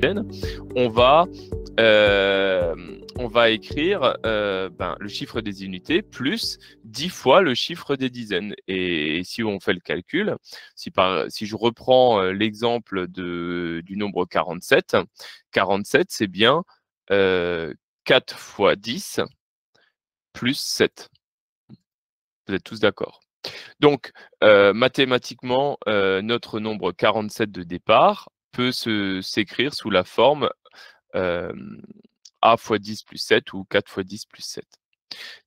dizaines, on va écrire le chiffre des unités plus 10 fois le chiffre des dizaines. Et si on fait le calcul, si je reprends l'exemple du nombre 47, 47 c'est bien 4 fois 10 plus 7. Vous êtes tous d'accord? Donc, mathématiquement, notre nombre 47 de départ peut s'écrire sous la forme A fois 10 plus 7 ou 4 fois 10 plus 7.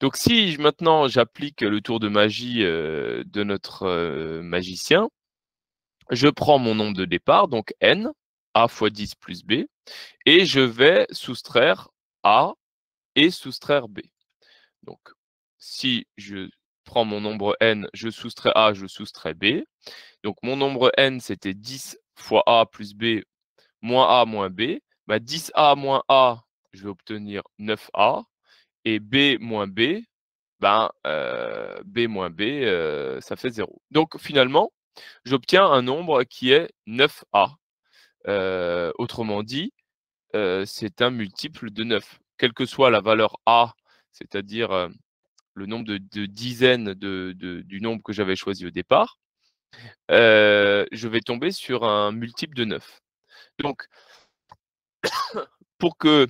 Donc, si maintenant j'applique le tour de magie de notre magicien, je prends mon nombre de départ, donc n, A fois 10 plus b, et je vais soustraire A et soustraire b. Donc, si je prends mon nombre n, je soustrais A, je soustrais b. Donc, mon nombre n, c'était 10 fois A plus b moins A moins b. 10A moins A, je vais obtenir 9A. Et B moins B, B moins B, ça fait 0. Donc, finalement, j'obtiens un nombre qui est 9A. Autrement dit, c'est un multiple de 9. Quelle que soit la valeur A, c'est-à-dire le nombre de dizaines du nombre que j'avais choisi au départ, je vais tomber sur un multiple de 9. Donc, pour que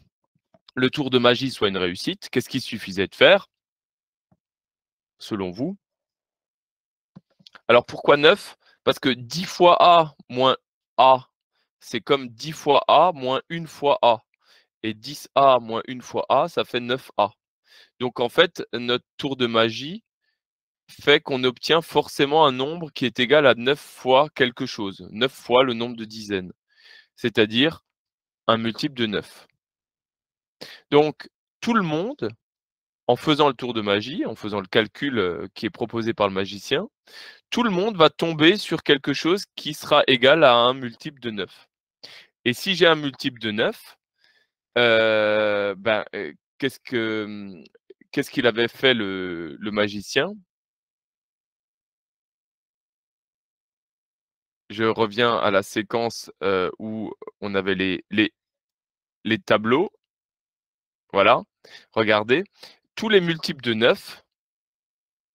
le tour de magie soit une réussite, qu'est-ce qu'il suffisait de faire, selon vous? Alors, pourquoi 9? Parce que 10 fois A moins A, c'est comme 10 fois A moins 1 fois A. Et 10A moins 1 fois A, ça fait 9A. Donc, en fait, notre tour de magie fait qu'on obtient forcément un nombre qui est égal à 9 fois quelque chose, 9 fois le nombre de dizaines, c'est-à-dire un multiple de 9. Donc, tout le monde, en faisant le tour de magie, en faisant le calcul qui est proposé par le magicien, tout le monde va tomber sur quelque chose qui sera égal à un multiple de 9. Et si j'ai un multiple de 9, qu'est-ce qu'il avait fait le magicien? Je reviens à la séquence où on avait les tableaux. Voilà, regardez, tous les multiples de 9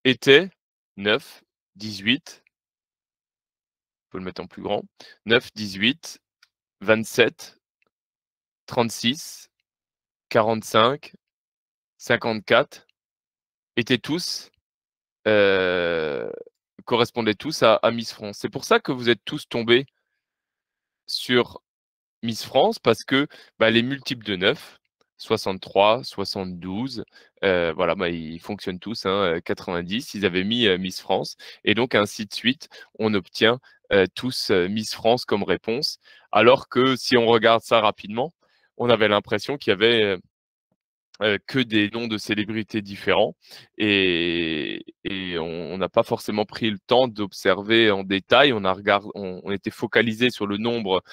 étaient 9, 18, il faut le mettre en plus grand, 9, 18, 27, 36, 45, 54, étaient tous, correspondaient tous à Miss France. C'est pour ça que vous êtes tous tombés sur Miss France, parce que les multiples de 9, 63, 72, voilà, ils fonctionnent tous, 90, ils avaient mis Miss France, et donc ainsi de suite, on obtient tous Miss France comme réponse, alors que si on regarde ça rapidement, on avait l'impression qu'il y avait que des noms de célébrités différents, et on n'a pas forcément pris le temps d'observer en détail. On était focalisé sur le nombre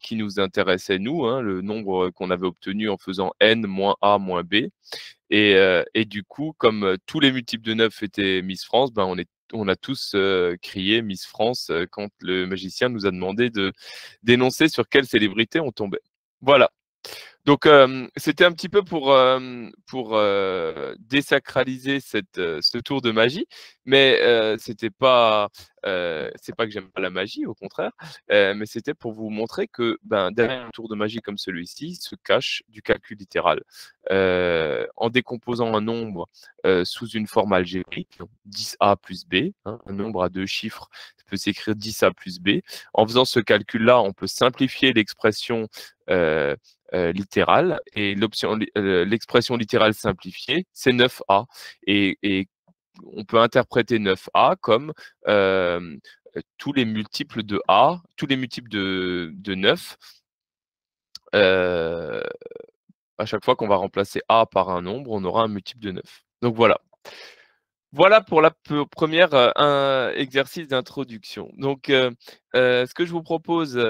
qui nous intéressait nous, le nombre qu'on avait obtenu en faisant n moins a moins b. Et du coup, comme tous les multiples de 9 étaient Miss France, on a tous crié Miss France quand le magicien nous a demandé d'énoncer sur quelle célébrité on tombait. Voilà. Donc, c'était un petit peu pour désacraliser ce tour de magie, mais c'est pas que j'aime pas la magie, au contraire, mais c'était pour vous montrer que derrière un tour de magie comme celui-ci se cache du calcul littéral. En décomposant un nombre sous une forme algébrique, 10a plus b, un nombre à deux chiffres peut s'écrire 10a plus b. En faisant ce calcul-là, on peut simplifier l'expression littérale, et l'expression littérale simplifiée, c'est 9a. Et on peut interpréter 9a comme tous les multiples de a, tous les multiples de 9, à chaque fois qu'on va remplacer a par un nombre, on aura un multiple de 9. Donc voilà. Voilà pour la première un exercice d'introduction. Donc, ce que je vous propose,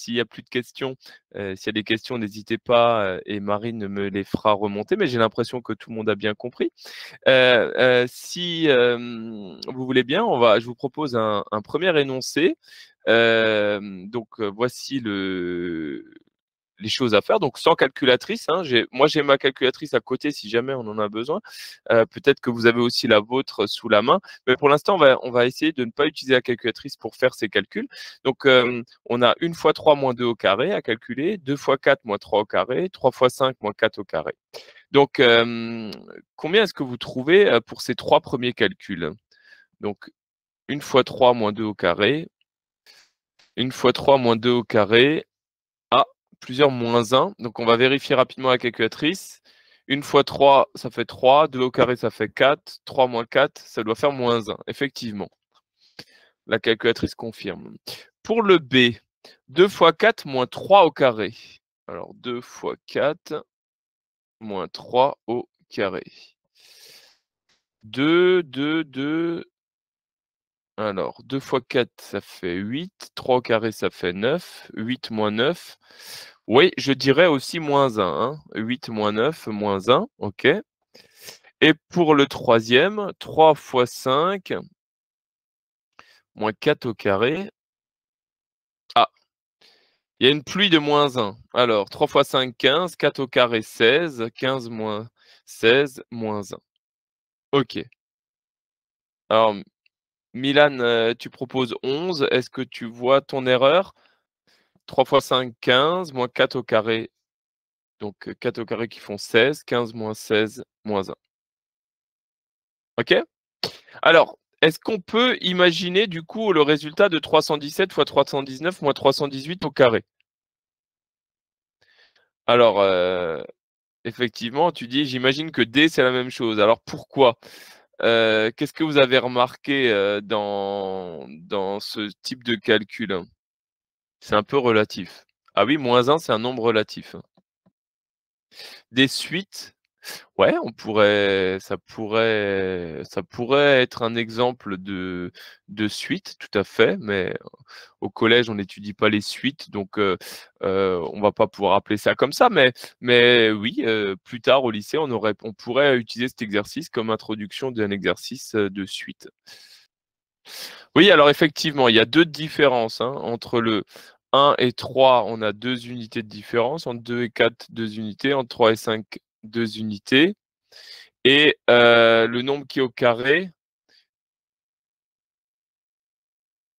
s'il y a plus de questions, s'il y a des questions, n'hésitez pas, et Marine me les fera remonter, mais j'ai l'impression que tout le monde a bien compris. Si, vous voulez bien, je vous propose un premier énoncé. Voici les choses à faire, donc sans calculatrice, hein. Moi, j'ai ma calculatrice à côté si jamais on en a besoin. Peut-être que vous avez aussi la vôtre sous la main, mais pour l'instant, on va essayer de ne pas utiliser la calculatrice pour faire ces calculs. Donc, on a 1 fois 3 moins 2 au carré à calculer, 2 fois 4 moins 3 au carré, 3 fois 5 moins 4 au carré. Donc, combien est-ce que vous trouvez pour ces 3 premiers calculs? Donc, 1 fois 3 moins 2 au carré, 1 fois 3 moins 2 au carré. Ah, plusieurs moins 1. Donc, on va vérifier rapidement la calculatrice. 1 fois 3, ça fait 3. 2 au carré, ça fait 4. 3 moins 4, ça doit faire moins 1. Effectivement, la calculatrice confirme. Pour le B, 2 fois 4 moins 3 au carré. Alors, 2 fois 4 moins 3 au carré. 2, 2, 2. Alors, 2 fois 4, ça fait 8. 3 au carré, ça fait 9. 8 moins 9. Oui, je dirais aussi moins 1. Hein. 8 moins 9, moins 1. OK. Et pour le troisième, 3 fois 5, moins 4 au carré. Ah, il y a une pluie de moins 1. Alors, 3 fois 5, 15. 4 au carré, 16. 15 moins 16, moins 1. OK. Alors, Milan, tu proposes 11. Est-ce que tu vois ton erreur? 3 fois 5, 15, moins 4 au carré. Donc, 4 au carré qui font 16. 15 moins 16, moins 1. OK? Alors, est-ce qu'on peut imaginer du coup le résultat de 317 fois 319 moins 318 au carré? Alors, effectivement, tu dis: «J'imagine que D, c'est la même chose». Alors pourquoi? Qu'est-ce que vous avez remarqué, dans ce type de calcul? C'est un peu relatif. Ah oui, -1, c'est un nombre relatif. Des suites. Ouais, ça pourrait être un exemple de suite, tout à fait, mais au collège, on n'étudie pas les suites, donc on va pas pouvoir appeler ça comme ça, mais oui, plus tard au lycée, on pourrait utiliser cet exercice comme introduction d'un exercice, de suite. Oui, alors effectivement, il y a 2 différences, hein, entre le 1 et 3, on a 2 unités de différence, entre 2 et 4, 2 unités, entre 3 et 5, 2 unités. Et le nombre qui est au carré,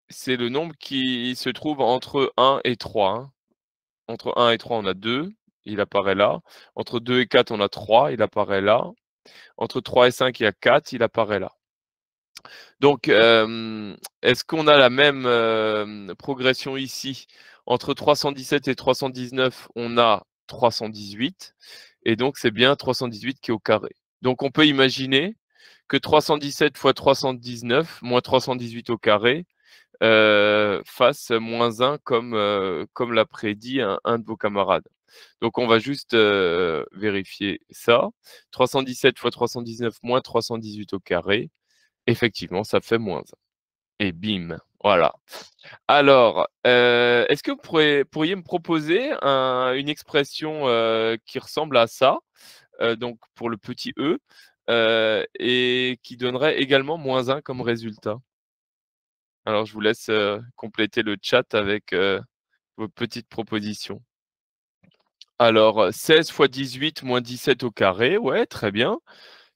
c'est le nombre qui se trouve entre 1 et 3, hein. Entre 1 et 3, on a 2, il apparaît là. Entre 2 et 4, on a 3, il apparaît là. Entre 3 et 5, il y a 4, il apparaît là. Donc, est-ce qu'on a la même, progression ici? Entre 317 et 319, on a 318 et donc c'est bien 318 qui est au carré. Donc on peut imaginer que 317 fois 319 moins 318 au carré, fasse -1 comme l'a prédit un de vos camarades. Donc on va juste, vérifier ça. 317 fois 319 moins 318 au carré, effectivement, ça fait -1 et bim, voilà. Alors, est-ce que vous pourriez me proposer une expression, qui ressemble à ça, donc pour le petit e, et qui donnerait également -1 comme résultat? Alors je vous laisse, compléter le chat avec, vos petites propositions. Alors, 16 fois 18 moins 17 au carré, ouais, très bien.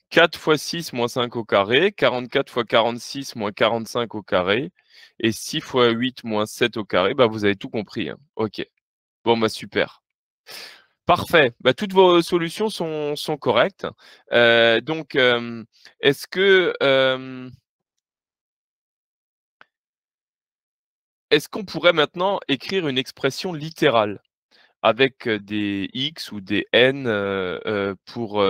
4 fois 6 moins 5 au carré, 44 fois 46 moins 45 au carré et 6 fois 8 moins 7 au carré. Bah, vous avez tout compris, hein. OK. Bon, bah, super. Parfait. Bah, toutes vos solutions sont correctes. Donc, est-ce que, est-ce qu'on pourrait maintenant écrire une expression littérale avec, des X ou des N, pour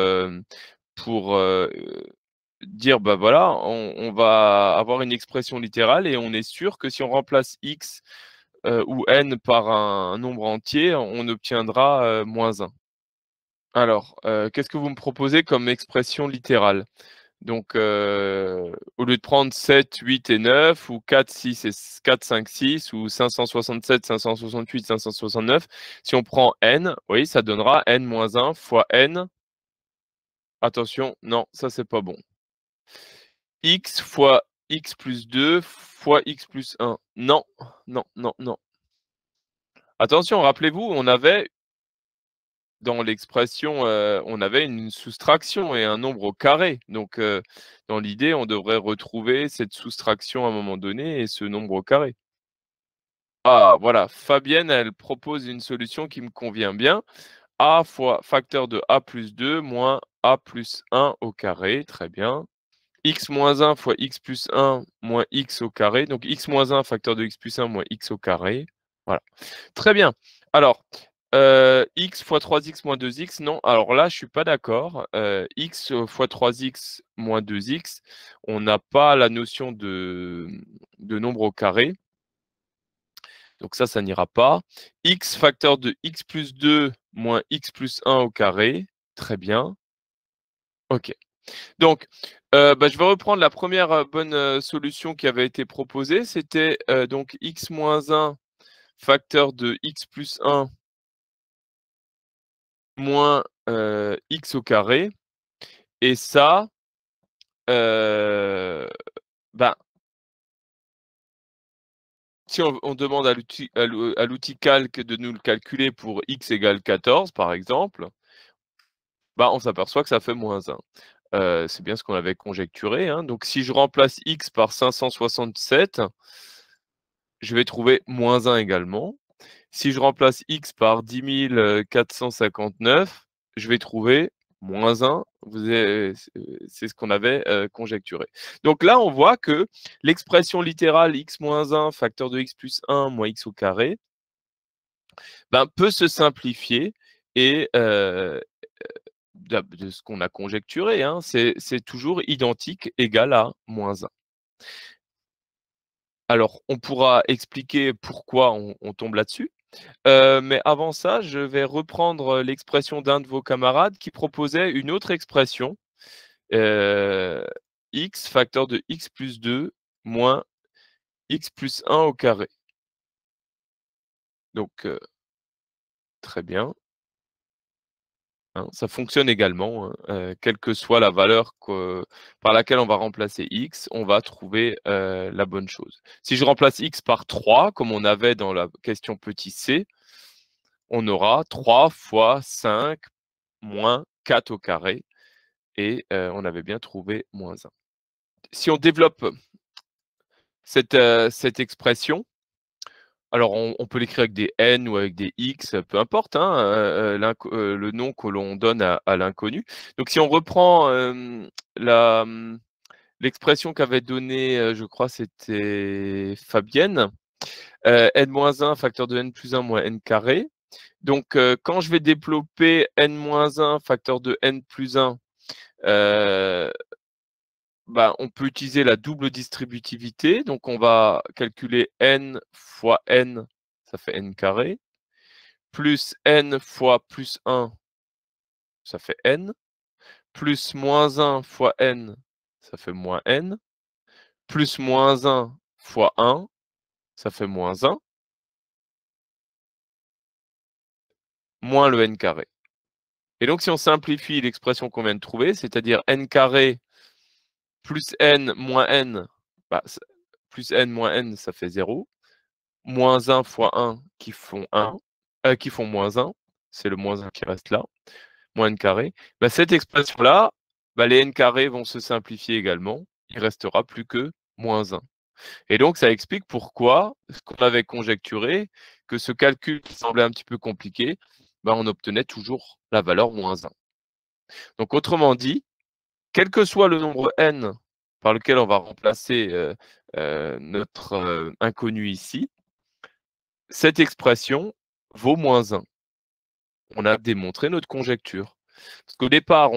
dire, bah, voilà, on va avoir une expression littérale et on est sûr que si on remplace X, ou N par un nombre entier, on obtiendra, -1. Alors, qu'est-ce que vous me proposez comme expression littérale? Donc, au lieu de prendre 7, 8 et 9 ou 4, 6 et 4, 5, 6 ou 567, 568, 569, si on prend n, oui, ça donnera n-1 fois n. Attention, non, ça c'est pas bon. X fois x plus 2 fois x plus 1. Non, non, non, non. Attention, rappelez-vous, on avait dans l'expression, on avait une soustraction et un nombre au carré. Donc, dans l'idée, on devrait retrouver cette soustraction à un moment donné et ce nombre au carré. Ah, voilà, Fabienne, elle propose une solution qui me convient bien. A fois facteur de a plus 2 moins a plus 1 au carré. Très bien. X moins 1 fois x plus 1 moins x au carré. Donc, x moins 1 facteur de x plus 1 moins x au carré. Voilà. Très bien. Alors, x fois 3x moins 2x, non. Alors là, je suis pas d'accord. X fois 3x moins 2x, on n'a pas la notion de nombre au carré. Donc ça n'ira pas. X facteur de x plus 2 moins x plus 1 au carré. Très bien. OK. Donc, je vais reprendre la première bonne solution qui avait été proposée. C'était donc x moins 1 facteur de x plus 1 moins x au carré. Et ça, heu, ben, si on demande à l'outil calque de nous le calculer pour x égale 14 par exemple, bah, on s'aperçoit que ça fait -1. C'est bien ce qu'on avait conjecturé, hein. Donc si je remplace x par 567, je vais trouver -1 également. Si je remplace x par 10 459, je vais trouver -1. C'est ce qu'on avait conjecturé. Donc là, on voit que l'expression littérale x-1 facteur de x plus 1 moins x au carré peut se simplifier et de ce qu'on a conjecturé, hein, c'est toujours identique, égal à -1. Alors, on pourra expliquer pourquoi on tombe là-dessus. Mais avant ça, je vais reprendre l'expression d'un de vos camarades qui proposait une autre expression, heu, x facteur de x plus 2 moins x plus 1 au carré. Donc, très bien, hein, ça fonctionne également, hein, quelle que soit la valeur par laquelle on va remplacer x, on va trouver, la bonne chose. Si je remplace x par 3, comme on avait dans la question petit c, on aura 3 fois 5 moins 4 au carré. Et on avait bien trouvé -1. Si on développe cette expression, alors on peut l'écrire avec des n ou avec des x, peu importe, hein, le nom que l'on donne à l'inconnu. Donc si on reprend, l'expression qu'avait donnée, je crois c'était Fabienne, n-1 facteur de n plus 1 moins n carré. Donc quand je vais développer n-1 facteur de n plus 1, on peut utiliser la double distributivité. Donc, on va calculer n fois n, ça fait n carré, plus n fois plus 1, ça fait n, plus moins 1 fois n, ça fait moins n, plus moins 1 fois 1, ça fait moins 1, moins le n carré. Et donc, si on simplifie l'expression qu'on vient de trouver, c'est-à-dire n carré plus n moins n, plus n moins n, ça fait 0. Moins 1 fois 1 qui font 1, qui font -1, c'est le -1 qui reste là, moins n carré. Cette expression-là, les n carrés vont se simplifier également. Il restera plus que -1. Et donc ça explique pourquoi, ce qu'on avait conjecturé, que ce calcul qui semblait un petit peu compliqué, on obtenait toujours la valeur -1. Donc autrement dit, quel que soit le nombre n par lequel on va remplacer, notre, inconnu ici, cette expression vaut -1. On a démontré notre conjecture. Parce qu'au départ,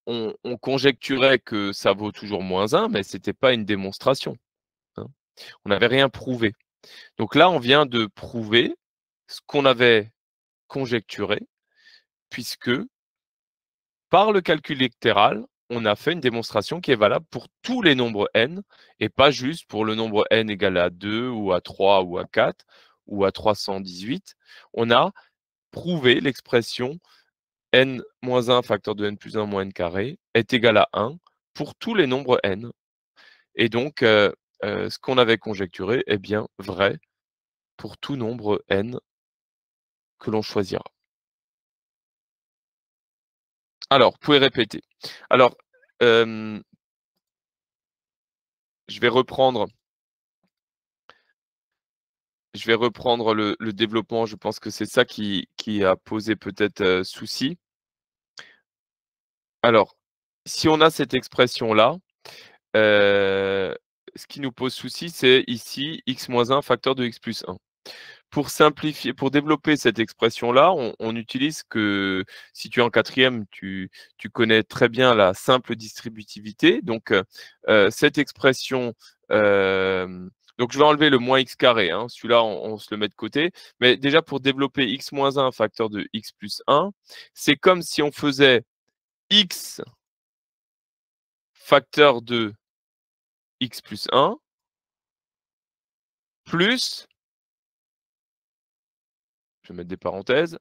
on conjecturait que ça vaut toujours -1, mais ce n'était pas une démonstration, hein. On n'avait rien prouvé. Donc là, on vient de prouver ce qu'on avait conjecturé, puisque par le calcul littéral, on a fait une démonstration qui est valable pour tous les nombres n et pas juste pour le nombre n égal à 2 ou à 3 ou à 4 ou à 318. On a prouvé l'expression n-1 facteur de n plus 1 moins n carré est égal à 1 pour tous les nombres n. Et donc, ce qu'on avait conjecturé est bien vrai pour tout nombre n que l'on choisira. Alors, vous pouvez répéter. Alors, je vais reprendre le développement. Je pense que c'est ça qui a posé peut-être souci. Alors, si on a cette expression-là, ce qui nous pose souci, c'est ici x-1 facteur de x plus 1. Pour simplifier, pour développer cette expression-là, on utilise que si tu es en quatrième, tu connais très bien la simple distributivité. Donc, cette expression, donc je vais enlever le moins x carré, hein, celui-là, on se le met de côté. Mais déjà, pour développer x-1 facteur de x plus 1, c'est comme si on faisait x facteur de x plus 1 plus, je vais mettre des parenthèses,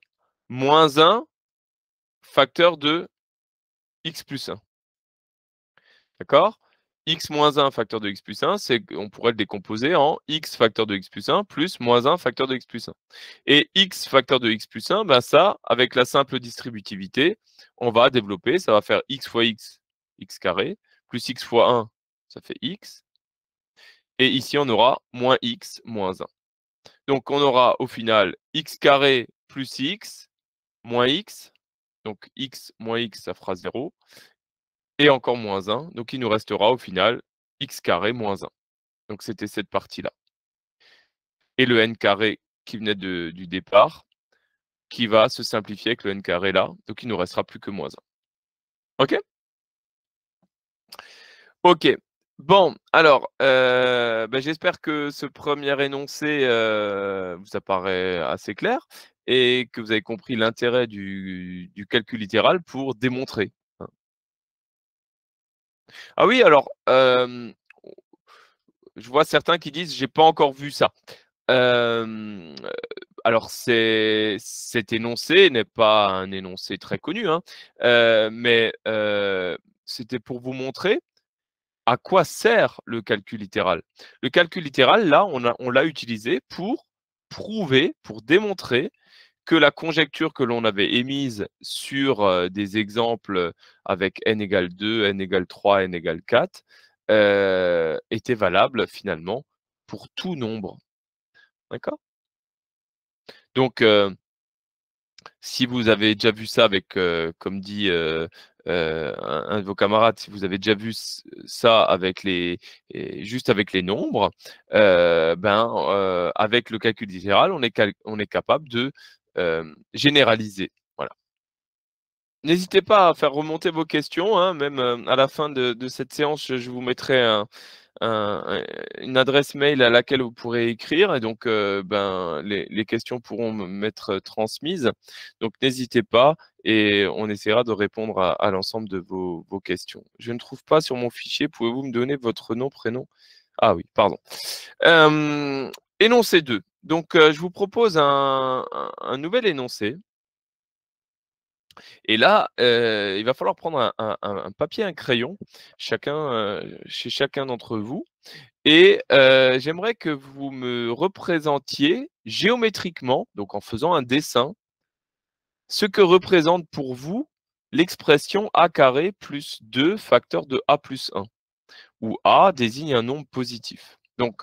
moins 1 facteur de x plus 1. D'accord? X moins 1 facteur de x plus 1, on pourrait le décomposer en x facteur de x plus 1 plus moins 1 facteur de x plus 1. Et x facteur de x plus 1, ben ça, avec la simple distributivité, on va développer, ça va faire x fois x, x carré, plus x fois 1, ça fait x. Et ici, on aura moins x moins 1. Donc, on aura au final x carré plus x moins x. Donc, x moins x, ça fera 0. Et encore moins 1. Donc, il nous restera au final x carré moins 1. Donc, c'était cette partie-là. Et le n carré qui venait du départ, qui va se simplifier avec le n carré là. Donc, il ne nous restera plus que moins 1. OK? OK. Bon, alors, j'espère que ce premier énoncé vous apparaît assez clair et que vous avez compris l'intérêt du calcul littéral pour démontrer, hein. Ah oui, alors, je vois certains qui disent: «J'ai pas encore vu ça». Hem, alors cet énoncé n'est pas un énoncé très connu, hein, mais c'était pour vous montrer à quoi sert le calcul littéral. Le calcul littéral, là, on l'a utilisé pour prouver, pour démontrer que la conjecture que l'on avait émise sur, des exemples avec n égale 2, n égale 3, n égale 4, était valable finalement pour tout nombre. D'accord? Donc, si vous avez déjà vu ça avec, comme dit, un de vos camarades, si vous avez déjà vu ça avec juste avec les nombres, avec le calcul littéral, on est capable de, généraliser. Voilà. N'hésitez pas à faire remonter vos questions, hein, même, à la fin de cette séance, je vous mettrai une adresse mail à laquelle vous pourrez écrire et donc les questions pourront m'être transmises. Donc n'hésitez pas et on essaiera de répondre à l'ensemble de vos questions. Je ne trouve pas sur mon fichier, pouvez-vous me donner votre nom, prénom? Ah oui, pardon. Énoncé 2. Donc je vous propose un nouvel énoncé et là, il va falloir prendre un papier, un crayon, chez chacun d'entre vous et j'aimerais que vous me représentiez géométriquement, donc en faisant un dessin, ce que représente pour vous l'expression a carré plus 2 facteur de a plus 1, où a désigne un nombre positif. Donc,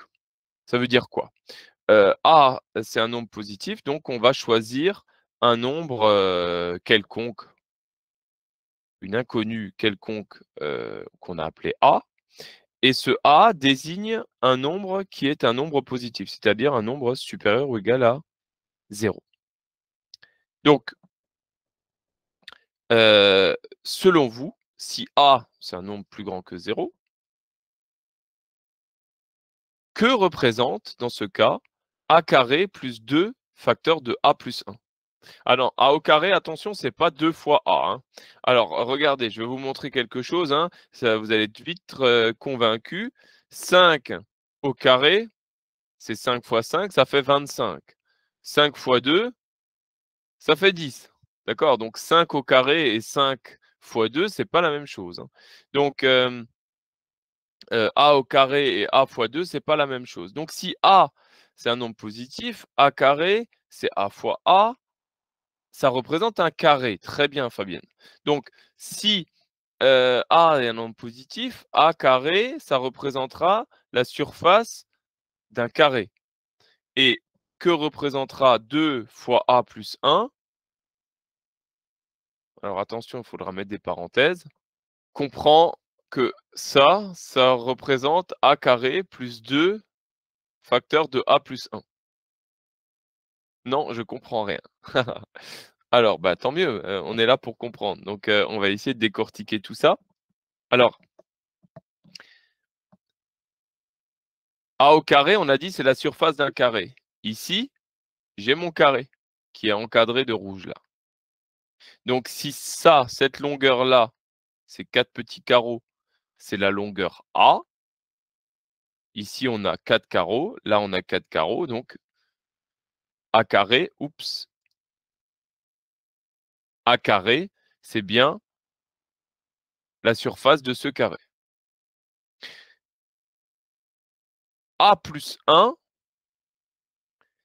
ça veut dire quoi? A, c'est un nombre positif, donc on va choisir un nombre, quelconque, une inconnue quelconque, qu'on a appelée A. Et ce A désigne un nombre qui est un nombre positif, c'est-à-dire un nombre supérieur ou égal à 0. Donc, selon vous, si A, c'est un nombre plus grand que 0, que représente dans ce cas A carré plus 2 facteur de A plus 1? Ah non, a au carré, attention, c'est pas 2 fois a, hein. Alors, regardez, je vais vous montrer quelque chose, hein, ça vous allez être vite, convaincus. 5 au carré, c'est 5 fois 5, ça fait 25. 5 fois 2, ça fait 10. D'accord? Donc 5 au carré et 5 fois 2, c'est pas la même chose, hein. Donc, a au carré et a fois 2, c'est pas la même chose. Donc si a, c'est un nombre positif, a carré, c'est a fois a, ça représente un carré. Très bien, Fabienne. Donc si, a est un nombre positif, a carré, ça représentera la surface d'un carré. Et que représentera 2 fois a plus 1? Alors attention, il faudra mettre des parenthèses. Comprends que ça représente a carré plus 2 facteur de a plus 1. Non, je comprends rien. Alors, bah, tant mieux, on est là pour comprendre. Donc, on va essayer de décortiquer tout ça. Alors, a au carré, on a dit, c'est la surface d'un carré. Ici, j'ai mon carré qui est encadré de rouge là. Donc si ça, cette longueur-là, ces 4 petits carreaux, c'est la longueur A, ici on a 4 carreaux, là on a 4 carreaux, donc A carré, oups, A carré, c'est bien la surface de ce carré. A plus 1,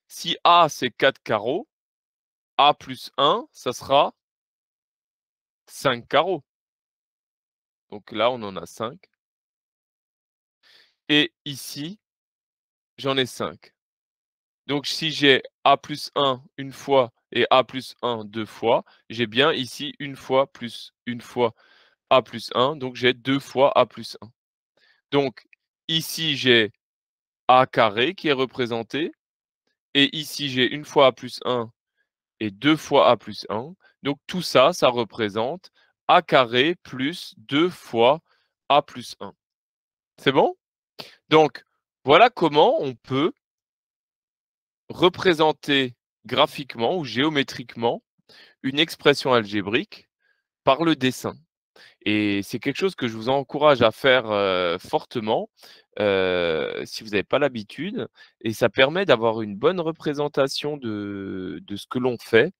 si A c'est 4 carreaux, A plus 1, ça sera 5 carreaux. Donc là, on en a 5. Et ici, j'en ai 5. Donc si j'ai A plus 1 une fois et A plus 1 deux fois, j'ai bien ici une fois plus une fois A plus 1, donc j'ai 2 fois A plus 1. Donc ici, j'ai A carré qui est représenté et ici, j'ai une fois A plus 1 et 2 fois A plus 1. Donc tout ça, ça représente A carré plus 2 fois A plus 1. C'est bon? Donc voilà comment on peut représenter graphiquement ou géométriquement une expression algébrique par le dessin. Et c'est quelque chose que je vous encourage à faire, fortement, si vous n'avez pas l'habitude et ça permet d'avoir une bonne représentation de ce que l'on fait,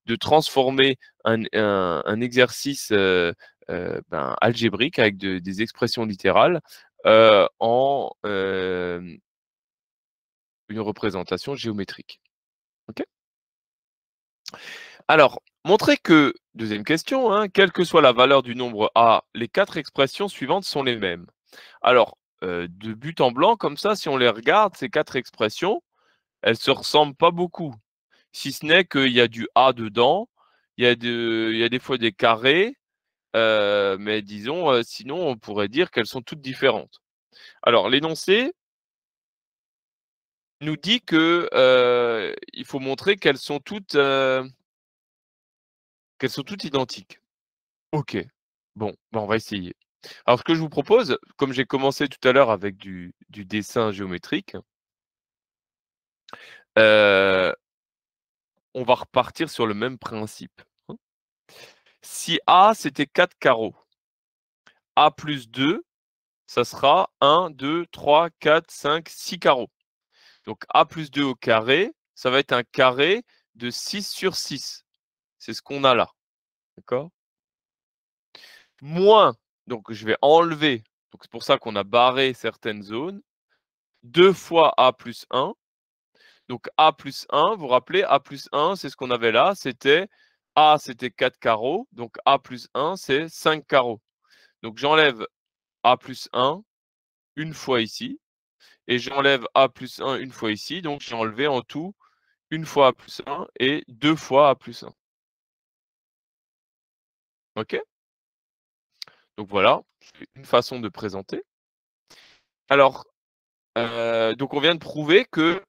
de transformer un exercice, ben, algébrique avec des expressions littérales, en, une représentation géométrique. OK? Alors, montrer que deuxième question, hein, quelle que soit la valeur du nombre a, les 4 expressions suivantes sont les mêmes. Alors, de but en blanc comme ça, si on les regarde, ces 4 expressions, elles se ressemblent pas beaucoup. Si ce n'est qu'il y a du a dedans, il y a des fois des carrés, mais disons, sinon on pourrait dire qu'elles sont toutes différentes. Alors l'énoncé nous dit que, il faut montrer qu'elles sont toutes identiques. OK. Bon, bah, on va essayer. Alors ce que je vous propose, comme j'ai commencé tout à l'heure avec du dessin géométrique, heu, on va repartir sur le même principe, hein. Si A, c'était 4 carreaux, A plus 2, ça sera 1, 2, 3, 4, 5, 6 carreaux. Donc A plus 2 au carré, ça va être un carré de 6 sur 6. C'est ce qu'on a là, d'accord? Moins, donc je vais enlever, donc c'est pour ça qu'on a barré certaines zones, 2 fois A plus 1. Donc A plus 1, vous vous rappelez, A plus 1, c'est ce qu'on avait là, c'était A, c'était 4 carreaux, donc A plus 1, c'est 5 carreaux. Donc j'enlève A plus 1 une fois ici, et j'enlève A plus 1 une fois ici, donc j'ai enlevé en tout une fois A plus 1 et 2 fois A plus 1. OK? Donc voilà, c'est une façon de présenter. Alors, donc on vient de prouver que,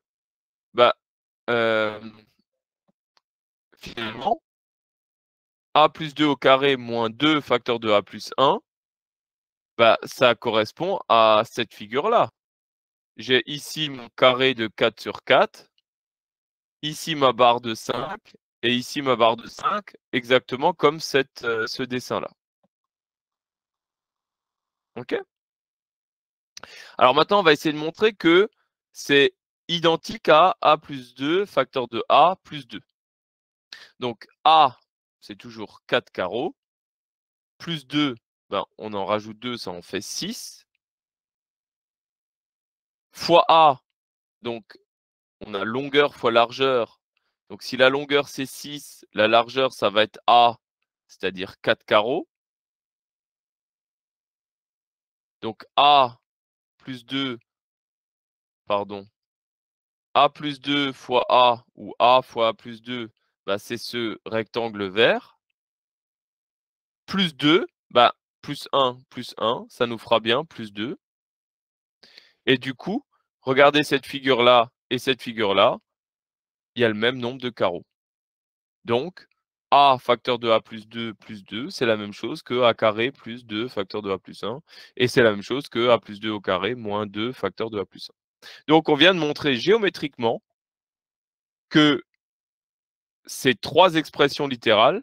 bah, hem, finalement, A plus 2 au carré moins 2 facteur de A plus 1, bah, ça correspond à cette figure-là. J'ai ici mon carré de 4 sur 4, ici ma barre de 5 et ici ma barre de 5, exactement comme ce dessin-là. OK? Alors maintenant, on va essayer de montrer que c'est identique à A plus 2, facteur de A plus 2. Donc A, c'est toujours 4 carreaux, plus 2, ben, on en rajoute 2, ça en fait 6, fois A, donc on a longueur fois largeur. Donc si la longueur c'est 6, la largeur ça va être A, c'est-à-dire 4 carreaux. Donc A plus 2, pardon, A plus 2 fois A ou A fois A plus 2, bah, c'est ce rectangle vert. Plus 2, bah, plus 1, ça nous fera bien plus 2. Et du coup, regardez cette figure-là et cette figure-là, il y a le même nombre de carreaux. Donc, A facteur de A plus 2, c'est la même chose que A carré plus 2 facteur de A plus 1. Et c'est la même chose que A plus 2 au carré moins 2 facteur de A plus 1. Donc, on vient de montrer géométriquement que ces trois expressions littérales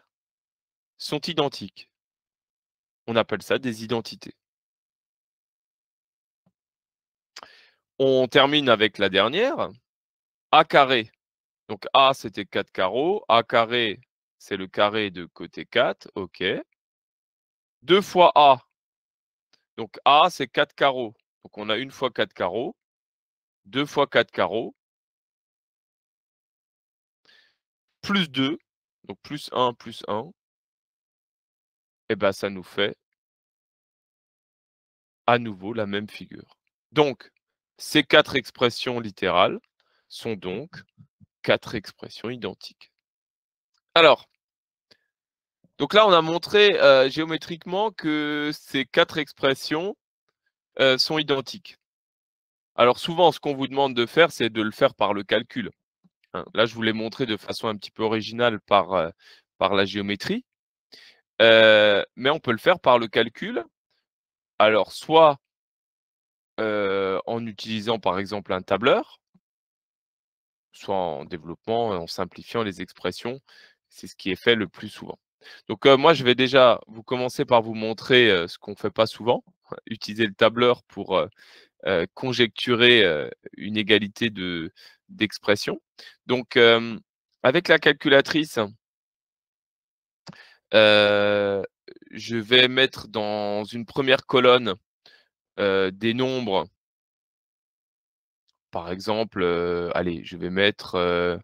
sont identiques. On appelle ça des identités. On termine avec la dernière. A carré. Donc A, c'était 4 carreaux. A carré, c'est le carré de côté 4. OK. 2 fois A. Donc A, c'est 4 carreaux. Donc on a une fois 4 carreaux. 2 fois 4 carreaux. Plus 2. Donc plus 1, plus 1. Et bien, ça nous fait à nouveau la même figure. Donc, ces 4 expressions littérales sont donc 4 expressions identiques. Alors, donc là, on a montré géométriquement que ces 4 expressions sont identiques. Alors souvent, ce qu'on vous demande de faire, c'est de le faire par le calcul, hein. Là, je vous l'ai montré de façon un petit peu originale par la géométrie, mais on peut le faire par le calcul. Alors soit, en utilisant par exemple un tableur, soit en développant, en simplifiant les expressions. C'est ce qui est fait le plus souvent. Donc, moi, je vais déjà vous commencer par vous montrer, ce qu'on ne fait pas souvent, utiliser le tableur pour, conjecturer, une égalité d'expressions. Donc, avec la calculatrice, heu, je vais mettre dans une première colonne, des nombres. Par exemple, allez, je vais mettre,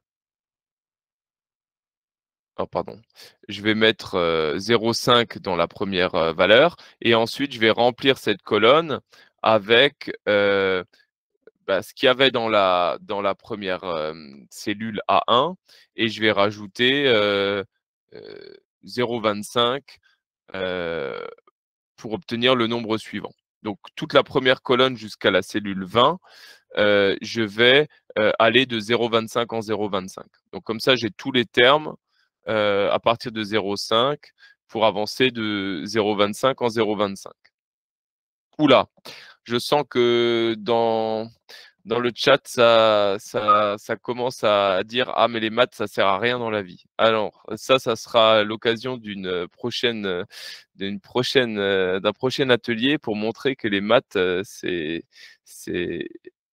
oh pardon, je vais mettre, 0,5 dans la première valeur et ensuite je vais remplir cette colonne avec, bah, ce qu'il y avait dans la première cellule A1 et je vais rajouter, heu, 0,25, heu, pour obtenir le nombre suivant. Donc toute la première colonne jusqu'à la cellule 20, je vais, aller de 0,25 en 0,25. Donc comme ça, j'ai tous les termes, à partir de 0,5 pour avancer de 0,25 en 0,25. Ouh là! Je sens que dans le chat, ça commence à dire: «Ah mais les maths, ça sert à rien dans la vie». Alors ça sera l'occasion d'un prochain atelier pour montrer que les maths, c'est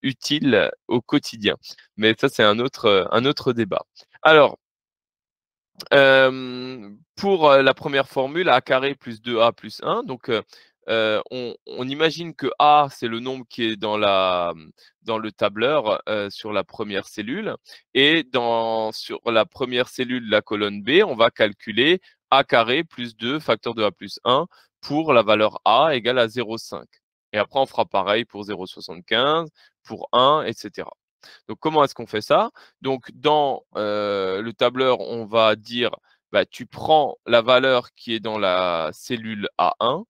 utile au quotidien. Mais ça, c'est un autre débat. Alors, pour, la première formule, A carré plus 2A plus 1, donc on imagine que A, c'est le nombre qui est dans le tableur, sur la première cellule et sur la première cellule, la colonne B, on va calculer A carré plus 2 facteur de A plus 1 pour la valeur A égale à 0,5 et après on fera pareil pour 0,75, pour 1 et cetera. Donc comment est-ce qu'on fait ça? Donc dans, le tableur, on va dire, bah, tu prends la valeur qui est dans la cellule A1,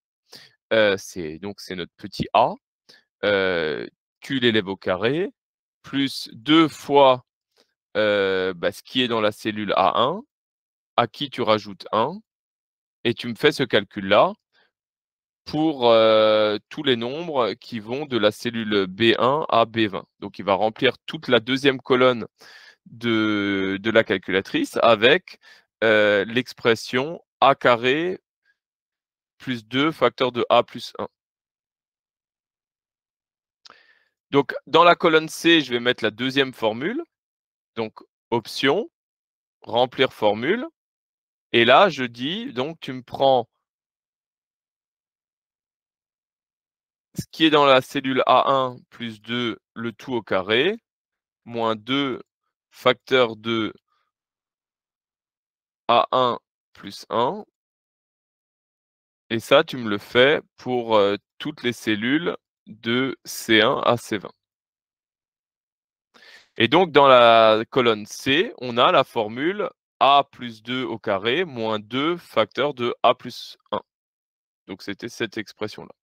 c'est notre petit a, tu l'élèves au carré, plus 2 fois, bah, ce qui est dans la cellule A1, à qui tu rajoutes 1 et tu me fais ce calcul-là pour, tous les nombres qui vont de la cellule B1 à B20. Donc il va remplir toute la deuxième colonne de la calculatrice avec l'expression a carré plus 2 facteur de a plus 1. Donc, dans la colonne C, je vais mettre la deuxième formule. Donc, option, remplir formule. Et là, je dis, donc, tu me prends ce qui est dans la cellule A1 plus 2, le tout au carré, moins 2 facteur de A1 plus 1. Et ça, tu me le fais pour toutes les cellules de C1 à C20. Et donc, dans la colonne C, on a la formule A plus 2 au carré moins 2 facteur de A plus 1. Donc, c'était cette expression-là.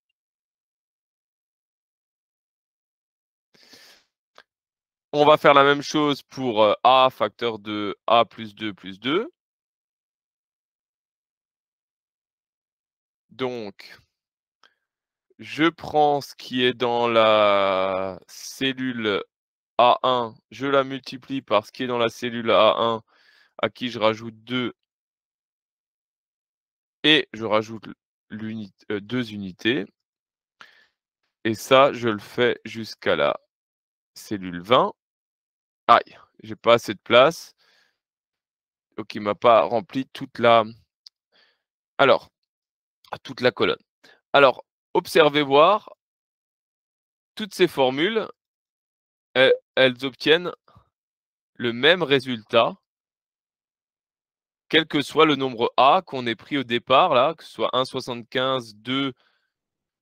On va faire la même chose pour A facteur de A plus 2 plus 2. Donc, je prends ce qui est dans la cellule A1, je la multiplie par ce qui est dans la cellule A1, à qui je rajoute 2 et je rajoute 2 unités. Et ça, je le fais jusqu'à la cellule 20. Aïe, j'ai pas assez de place. Donc il m'a pas rempli toute la toute la colonne. Alors, observez voir, toutes ces formules, elles obtiennent le même résultat, quel que soit le nombre A qu'on ait pris au départ là, que ce soit 1,75, 2,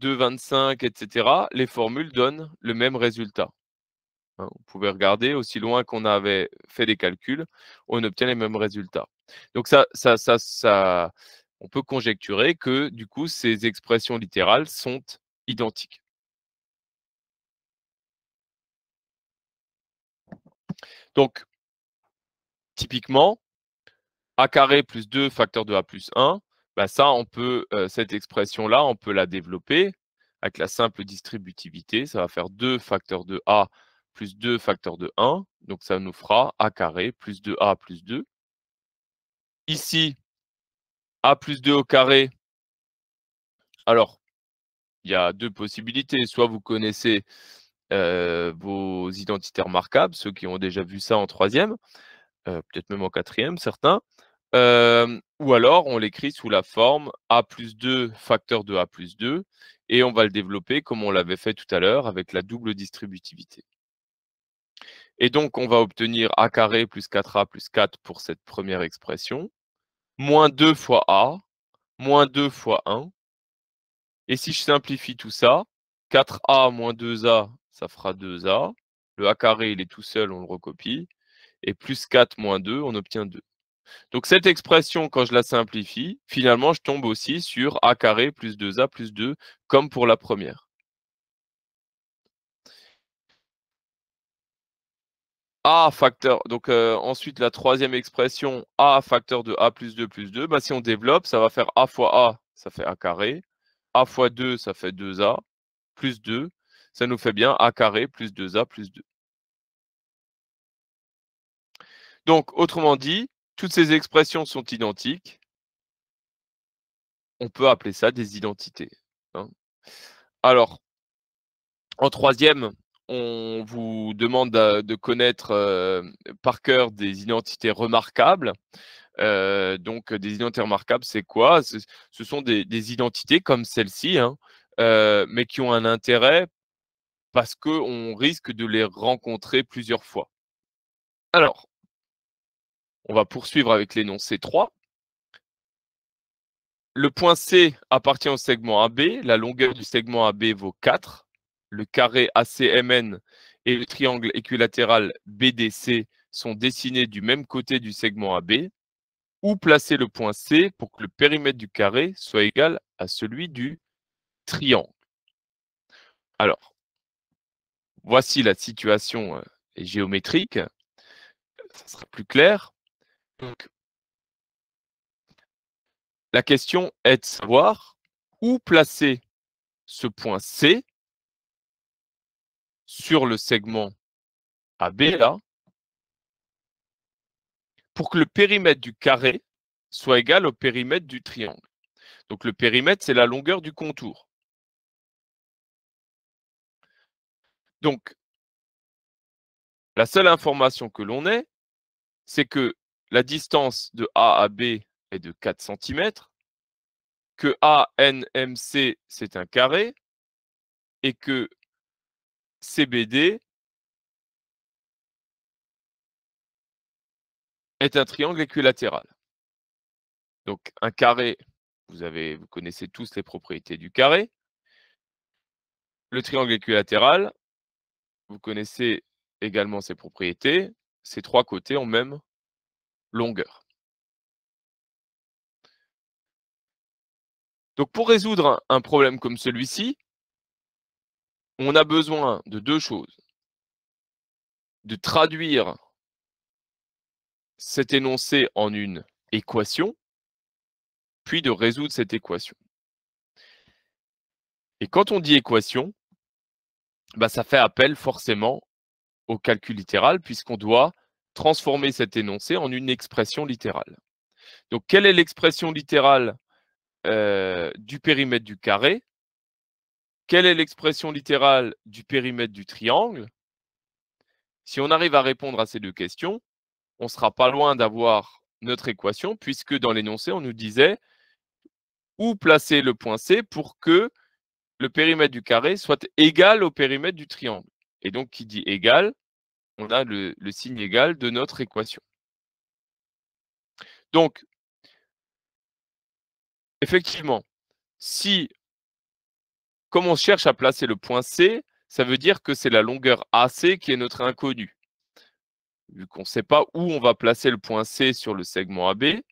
2,25 et cetera. Les formules donnent le même résultat. Hein, vous pouvez regarder aussi loin qu'on avait fait des calculs, on obtient les mêmes résultats. Donc on peut conjecturer que du coup ces expressions littérales sont identiques. Donc typiquement, a carré plus 2 facteur de a plus 1, bah ça on peut, cette expression-là, on peut la développer avec la simple distributivité. Ça va faire 2 facteur de a plus 2 facteur de 1, donc ça nous fera a carré plus 2a plus 2. Ici, a plus 2 au carré, alors il y a 2 possibilités. Soit vous connaissez vos identités remarquables, ceux qui ont déjà vu ça en 3e, peut-être même en 4e certains. Ou alors on l'écrit sous la forme a plus 2 facteur de a plus 2 et on va le développer comme on l'avait fait tout à l'heure avec la double distributivité. Et donc on va obtenir a carré plus 4a plus 4 pour cette première expression, moins 2 fois a, moins 2 fois 1. Et si je simplifie tout ça, 4a moins 2a, ça fera 2a. Le a carré, il est tout seul, on le recopie. Et plus 4 moins 2, on obtient 2. Donc cette expression, quand je la simplifie, finalement, je tombe aussi sur a carré plus 2a plus 2, comme pour la première. A facteur, donc ensuite la troisième expression, a facteur de a plus 2, bah, si on développe, ça va faire a fois a, ça fait a carré. A fois 2, ça fait 2a, plus 2, ça nous fait bien a carré plus 2a plus 2. Donc, autrement dit, toutes ces expressions sont identiques. On peut appeler ça des identités. Hein. Alors, en 3e, on vous demande de connaître par cœur des identités remarquables. Donc, des identités remarquables, c'est quoi? Ce sont des identités comme celle-ci, hein, mais qui ont un intérêt parce qu'on risque de les rencontrer plusieurs fois. Alors, on va poursuivre avec l'énoncé 3. Le point C appartient au segment AB. La longueur du segment AB vaut 4. Le carré ACMN et le triangle équilatéral BDC sont dessinés du même côté du segment AB. Où placer le point C pour que le périmètre du carré soit égal à celui du triangle? Alors, voici la situation géométrique. Ça sera plus clair. Donc, la question est de savoir où placer ce point C sur le segment AB là, pour que le périmètre du carré soit égal au périmètre du triangle. Donc le périmètre, c'est la longueur du contour. Donc, la seule information que l'on ait, c'est que la distance de A à B est de 4 cm, que ANMC, c'est un carré, et que CBD est un triangle équilatéral. Donc un carré, vous connaissez tous les propriétés du carré. Le triangle équilatéral, vous connaissez également ses propriétés. Ces trois côtés ont même longueur. Donc pour résoudre un problème comme celui-ci, on a besoin de deux choses. De traduire cet énoncé en une équation, puis de résoudre cette équation. Et quand on dit équation, ça fait appel forcément au calcul littéral puisqu'on doit transformer cet énoncé en une expression littérale. Donc, quelle est l'expression littérale du périmètre du carré? Quelle est l'expression littérale du périmètre du triangle? Si on arrive à répondre à ces deux questions, on ne sera pas loin d'avoir notre équation puisque dans l'énoncé, on nous disait où placer le point C pour que le périmètre du carré soit égal au périmètre du triangle. Et donc, qui dit égal, on a le signe égal de notre équation. Donc, effectivement, si, comme on cherche à placer le point C, ça veut dire que c'est la longueur AC qui est notre inconnue. Vu qu'on ne sait pas où on va placer le point C sur le segment AB,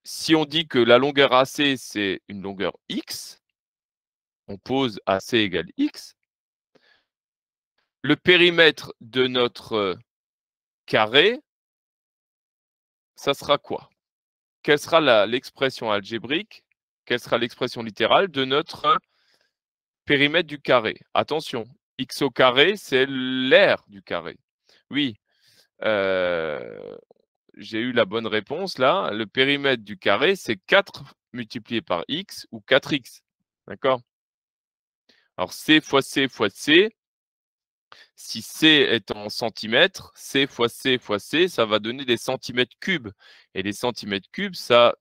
si on dit que la longueur AC, c'est une longueur X, on pose AC égale X, le périmètre de notre carré, ça sera quoi? Quelle sera l'expression algébrique, quelle sera l'expression littérale de notre périmètre du carré? Attention, x au carré, c'est l'aire du carré. Oui, j'ai eu la bonne réponse là. Le périmètre du carré, c'est 4 multiplié par x ou 4x. D'accord? Alors, C fois C fois C, si C est en centimètres, C fois C fois C, ça va donner des centimètres cubes. Et les centimètres cubes, ça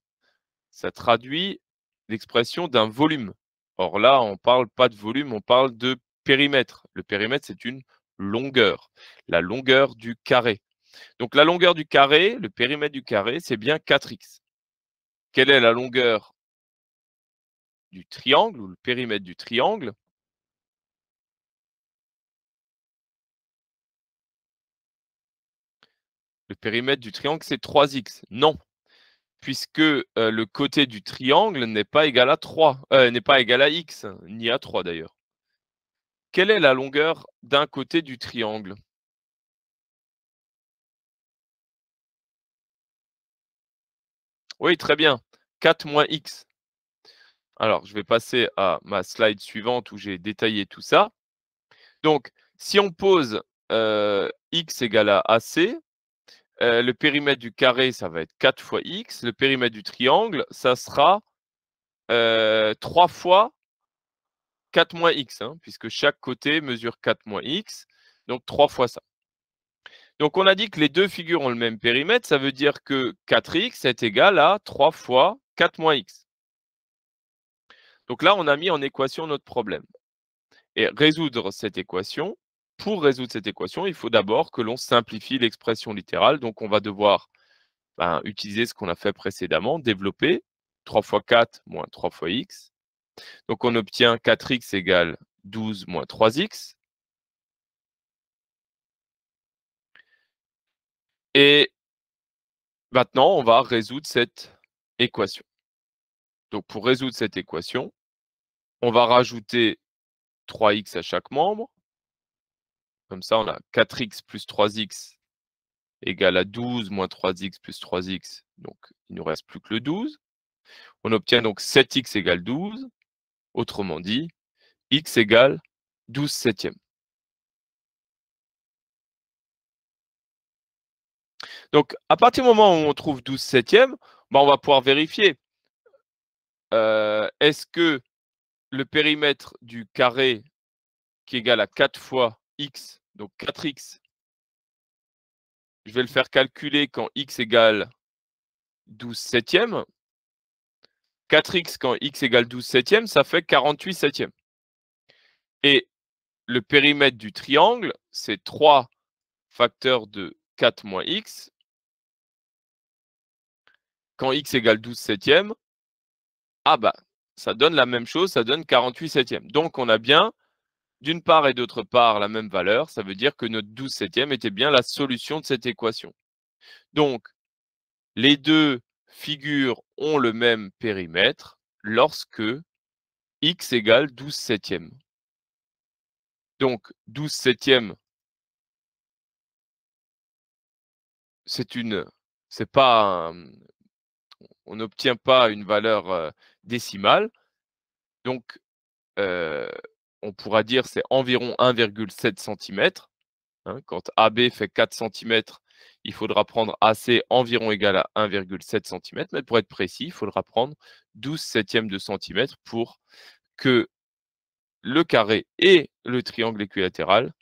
traduit l'expression d'un volume. Or là, on ne parle pas de volume, on parle de périmètre. Le périmètre, c'est une longueur, la longueur du carré. Donc la longueur du carré, le périmètre du carré, c'est bien 4x. Quelle est la longueur du triangle ou le périmètre du triangle? Le périmètre du triangle, c'est 3x. Non, puisque le côté du triangle n'est pas égal à 3, n'est pas égal à x, ni à 3 d'ailleurs. Quelle est la longueur d'un côté du triangle? Oui, très bien. 4 moins x. Alors, je vais passer à ma slide suivante où j'ai détaillé tout ça. Donc, si on pose x égale à AC, le périmètre du carré, ça va être 4 fois x. Le périmètre du triangle, ça sera 3 fois 4 moins x, hein, puisque chaque côté mesure 4 moins x. Donc, 3 fois ça. Donc, on a dit que les deux figures ont le même périmètre. Ça veut dire que 4x est égal à 3 fois 4 moins x. Donc là, on a mis en équation notre problème. Et pour résoudre cette équation, il faut d'abord que l'on simplifie l'expression littérale. Donc, on va devoir utiliser ce qu'on a fait précédemment, développer 3 fois 4 moins 3 fois x. Donc, on obtient 4x égale 12 moins 3x. Et maintenant, on va résoudre cette équation. Donc, pour résoudre cette équation, on va rajouter 3x à chaque membre. Comme ça, on a 4x plus 3x égale à 12 moins 3x plus 3x. Donc, il ne nous reste plus que le 12. On obtient donc 7x égale 12. Autrement dit, x égale 12 septièmes. Donc à partir du moment où on trouve 12/7, bah, on va pouvoir vérifier, est-ce que le périmètre du carré qui est égal à 4 fois x, donc 4x, je vais le faire calculer quand x égale 12/7. 4x quand x égale 12/7, ça fait 48/7. Et le périmètre du triangle, c'est 3 facteurs de 4 moins x. Quand x égale 12/7, ah bah, ça donne la même chose, ça donne 48/7. Donc on a bien d'une part et d'autre part la même valeur, ça veut dire que notre 12/7 était bien la solution de cette équation. Donc les deux figures ont le même périmètre lorsque x égale 12/7. Donc 12/7, c'est pas on n'obtient pas une valeur, décimale. Donc, heu, on pourra dire c'est environ 1,7 centimètres, hein. Quand AB fait 4 centimètres, il faudra prendre AC environ égal à 1,7 centimètres. Mais pour être précis, il faudra prendre 12/7 de centimètre pour que le carré et le triangle équilatéral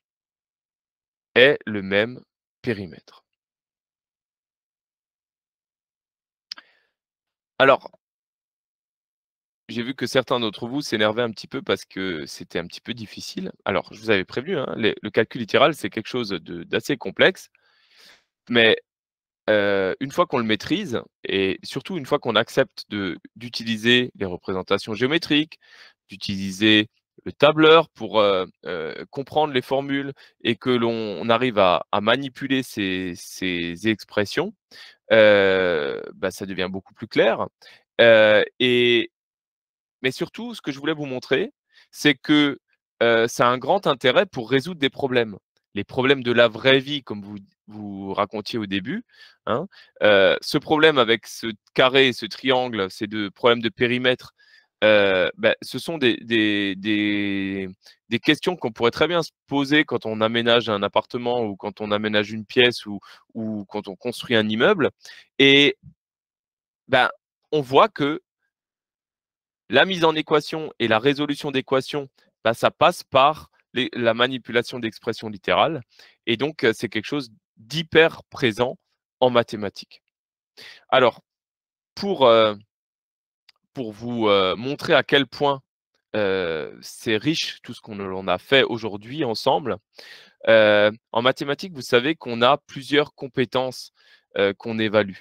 aient le même périmètre. Alors, j'ai vu que certains d'entre vous s'énervaient un petit peu parce que c'était un petit peu difficile. Alors, je vous avais prévenu, hein, le calcul littéral, c'est quelque chose d'assez complexe, mais une fois qu'on le maîtrise et surtout une fois qu'on accepte d'utiliser les représentations géométriques, d'utiliser le tableur pour, comprendre les formules et que l'on arrive à manipuler ces expressions, bah, ça devient beaucoup plus clair, et mais surtout, ce que je voulais vous montrer, c'est que, ça a un grand intérêt pour résoudre des problèmes. Les problèmes de la vraie vie, comme vous racontiez au début, hein. Ce problème avec ce carré et ce triangle, ces 2 problèmes de périmètre, bah, ce sont des questions qu'on pourrait très bien se poser quand on aménage un appartement ou quand on aménage une pièce ou quand on construit un immeuble et ben, on voit que la mise en équation et la résolution d'équations, bah, ça passe par la manipulation d'expressions littérales et donc c'est quelque chose d'hyper présent en mathématiques. Alors pour, heu, pour vous, montrer à quel point, c'est riche tout ce l'on a fait aujourd'hui ensemble, en mathématiques, vous savez qu'on a plusieurs compétences, qu'on évalue.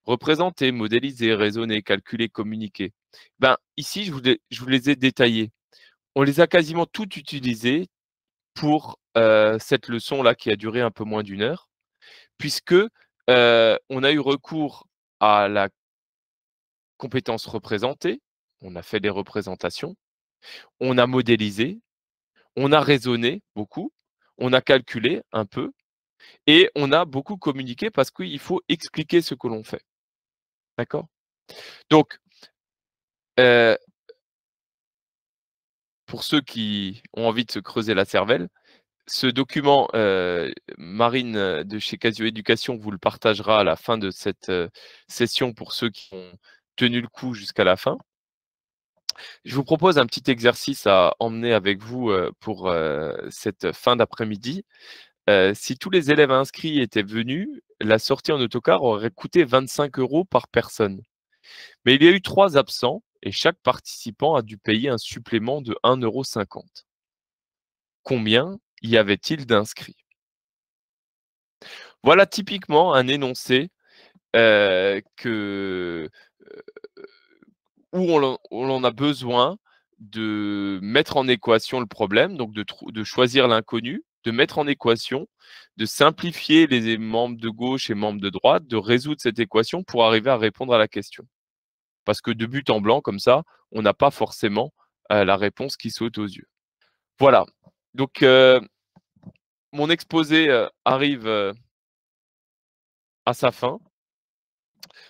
Représenter, modéliser, raisonner, calculer, communiquer. Ben, ici, je vous les ai détaillées. On les a quasiment toutes utilisées pour, cette leçon-là qui a duré un peu moins d'1 heure, puisque, on a eu recours à la compétence représenter, on a fait des représentations, on a modélisé, on a raisonné beaucoup, on a calculé un peu et on a beaucoup communiqué parce qu'il faut expliquer ce que l'on fait. D'accord? Donc, heu, pour ceux qui ont envie de se creuser la cervelle, ce document, Marine, de chez Casio Éducation vous le partagera à la fin de cette, session pour ceux qui ont tenu le coup jusqu'à la fin. Je vous propose un petit exercice à emmener avec vous, pour, cette fin d'après-midi. Si tous les élèves inscrits étaient venus, la sortie en autocar aurait coûté 25 € par personne. Mais il y a eu 3 absents et chaque participant a dû payer un supplément de 1,50 €. Combien y avait-il d'inscrits? Voilà typiquement un énoncé, que, où on a besoin de mettre en équation le problème, donc de choisir l'inconnu, de mettre en équation, de simplifier les membres de gauche et membres de droite, de résoudre cette équation pour arriver à répondre à la question. Parce que de but en blanc comme ça, on n'a pas forcément, la réponse qui saute aux yeux. Voilà, donc mon exposé, arrive, à sa fin.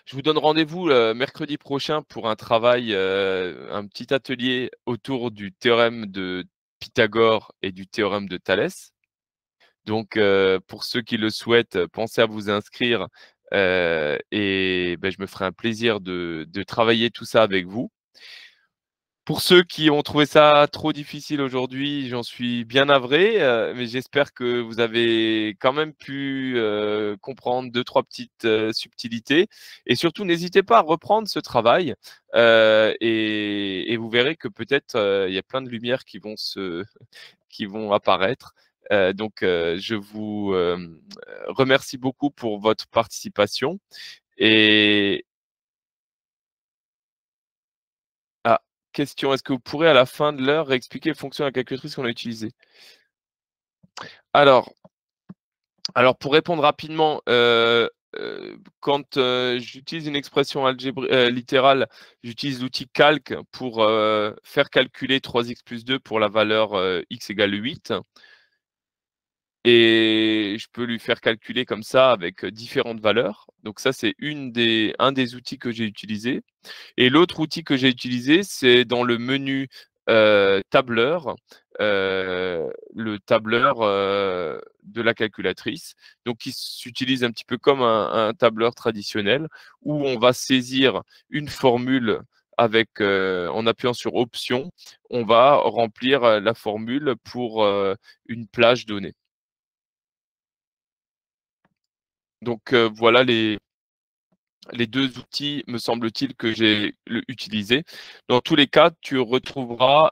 Je vous donne rendez-vous, mercredi prochain pour un travail, un petit atelier autour du théorème de Pythagore et du théorème de Thalès. Donc, pour ceux qui le souhaitent, pensez à vous inscrire, et je me ferai un plaisir de travailler tout ça avec vous. Pour ceux qui ont trouvé ça trop difficile aujourd'hui, j'en suis bien navré, mais j'espère que vous avez quand même pu, comprendre deux-trois petites, subtilités et surtout n'hésitez pas à reprendre ce travail, et vous verrez que peut-être, il y a plein de lumières qui vont apparaître. Donc, je vous, remercie beaucoup pour votre participation et ah, question, est-ce que vous pourrez à la fin de l'heure réexpliquer les fonctions de la calculatrice qu'on a utilisées? Alors pour répondre rapidement, quand, j'utilise une expression littérale, j'utilise l'outil calc pour, faire calculer 3x plus 2 pour la valeur, x égale 8. Et je peux lui faire calculer comme ça avec, différentes valeurs. Donc ça, c'est un des outils que j'ai utilisé. Et l'autre outil que j'ai utilisé, c'est dans le menu, tableur, le tableur, de la calculatrice. Donc qui s'utilise un petit peu comme un tableur traditionnel où on va saisir une formule avec, en appuyant sur option, on va remplir, la formule pour, une plage donnée. Donc, voilà les 2 outils, me semble-t-il, que j'ai utilisés. Dans tous les cas, tu retrouveras,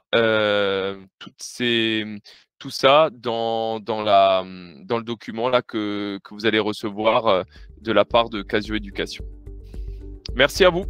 tout ça dans le document là que vous allez recevoir, de la part de Casio Éducation. Merci à vous.